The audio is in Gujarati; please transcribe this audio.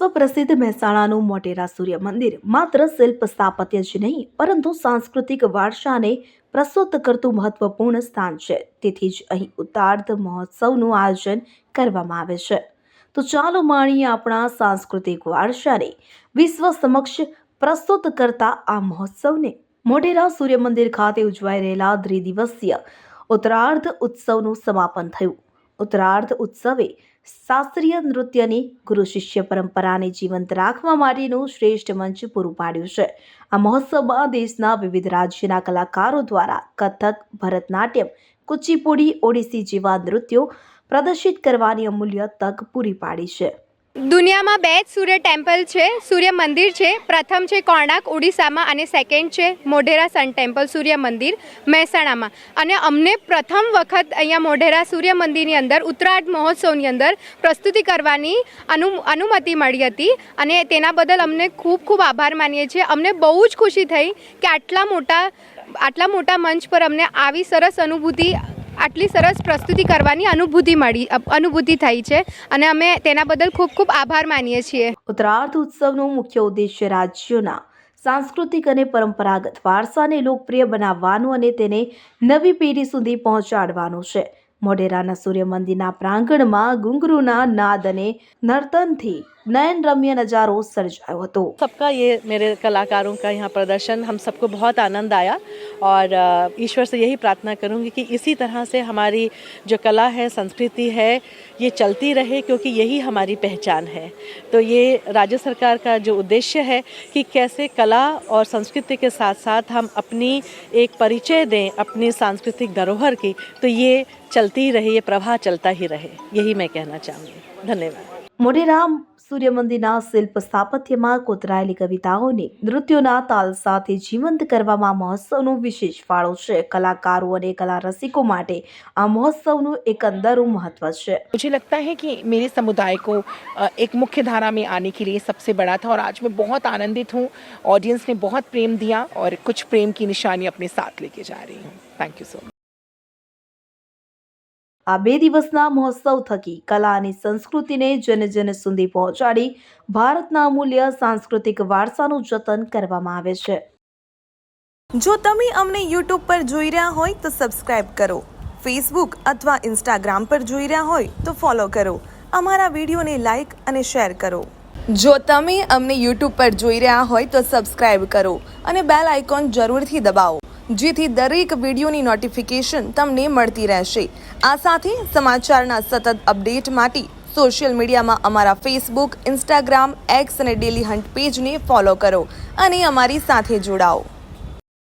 વિશ્વ પ્રસિદ્ધ મહેસાણાનું મોટેરા સૂર્ય મંદિર માત્ર શિલ્પ સ્થાપત્ય જ નહીં પરંતુ સાંસ્કૃતિક વારસાને પ્રસ્તુત કરતું મહત્વપૂર્ણ સ્થાન છે. તેથી જ અહીં ઉત્તરાર્ધ મહોત્સવનું આયોજન કરવામાં આવે છે. તો ચાલો માણીએ આપણા સાંસ્કૃતિક વારસાને વિશ્વ સમક્ષ પ્રસ્તુત કરતા આ મહોત્સવને. મોટેરા સૂર્ય મંદિર ખાતે ઉજવાઈ રહેલા દ્વિદિવસીય ઉત્તરાર્ધ ઉત્સવનું સમાપન થયું. ઉત્તરાર્ધ ઉત્સવે શાસ્ત્રીય નૃત્યની ગુરુ શિષ્ય પરંપરાને જીવંત રાખવા માટેનું શ્રેષ્ઠ મંચ પૂરું પાડ્યું છે. આ મહોત્સવમાં દેશના વિવિધ રાજ્યના કલાકારો દ્વારા કથક, ભરતનાટ્યમ, કુચીપુડી, ઓડિસી જેવા નૃત્યો પ્રદર્શિત કરવાની અમૂલ્ય તક પૂરી પાડી છે. દુનિયામાં બે જ સૂર્ય ટેમ્પલ છે, સૂર્ય મંદિર છે. પ્રથમ છે કોણાર્ક ઓડિશામાં અને સેકન્ડ છે મોઢેરા સન ટેમ્પલ સૂર્ય મંદિર મહેસાણામાં. અને અમને પ્રથમ વખત અહીંયા મોઢેરા સૂર્ય મંદિરની અંદર ઉત્તરાર્ધ મહોત્સવની અંદર પ્રસ્તુતિ કરવાની અનુમતિ મળી હતી અને તેના બદલ અમને ખૂબ ખૂબ આભાર માનીએ છીએ. અમને બહુ જ ખુશી થઈ કે આટલા મોટા મંચ પર અમને આવી સરસ આટલી સરસ પ્રસ્તુતિ કરવાની અનુભૂતિ થઈ છે અને અમે તેના બદલ ખૂબ ખૂબ આભાર માનીએ છીએ. ઉત્તરાર્ધ ઉત્સવનો મુખ્ય ઉદ્દેશ્ય રાજ્યોના સાંસ્કૃતિક અને પરંપરાગત વારસાને લોકપ્રિય બનાવવાનું અને તેને નવી પેઢી સુધી પહોંચાડવાનું છે. મોઢેરાના સૂર્ય મંદિરના પ્રાંગણમાં ઘુંઘરૂના નાદ અને નર્તનથી नयनरम्य नज़ारो सर्जायो હતો. सबका ये मेरे कलाकारों का यहाँ प्रदर्शन हम सबको बहुत आनंद आया और ईश्वर से यही प्रार्थना करूँगी कि इसी तरह से हमारी जो कला है, संस्कृति है, ये चलती रहे क्योंकि यही हमारी पहचान है. तो ये राज्य सरकार का जो उद्देश्य है कि कैसे कला और संस्कृति के साथ साथ हम अपनी एक परिचय दें अपनी सांस्कृतिक धरोहर की, तो ये चलती रहे, ये प्रवाह चलता ही रहे, यही मैं कहना चाहूँगी. धन्यवाद. મોઢેરા સૂર્ય મંદિરના શિલ્પ સ્થાપત્યમાં કોતરાયેલી કવિતાઓને નૃત્યોના તાલ સાથે જીવંત કરવામાં મહોત્સવનો વિશેષ ફાળો છે. કલાકારો અને કલા રસિકો માટે આ મહોત્સવનું એકંદરું મહત્વ છે. मुझे लगता है कि मेरे समुदाय को एक मुख्य धारा में आने के लिए सबसे बड़ा था और आज मैं बहुत आनंदित हूँ. ऑडियंस ने बहुत प्रेम दिया और कुछ प्रेम की निशानी अपने साथ लेके जा रही हूँ. Thank you so much. આ 2 દિવસના મહોત્સવ થકી કલા અને સંસ્કૃતિને જન સુધી પહોંચાડી ભારતના અમૂલ્ય સાંસ્કૃતિક વારસાનું જતન કરવામાં આવે છે. જો તમે અમને YouTube પર જોઈ રહ્યા હોય તો સબસ્ક્રાઇબ કરો, Facebook અથવા Instagram પર જોઈ રહ્યા હોય તો ફોલો કરો, અમારા વિડીયોને લાઈક અને શેર કરો. જો તમે અમને YouTube પર જોઈ રહ્યા હોય તો સબસ્ક્રાઇબ કરો અને બેલ આઇકોન જરૂરથી દબાવો જેથી દરેક વિડીયોની નોટિફિકેશન તમને મળતી રહેશે. આ સાથે સમાચારના સતત અપડેટ માટે સોશિયલ મીડિયામાં અમારા Facebook, Instagram, X અને ડેલી હન્ટ પેજને ફોલો કરો અને અમારી સાથે જોડાઓ.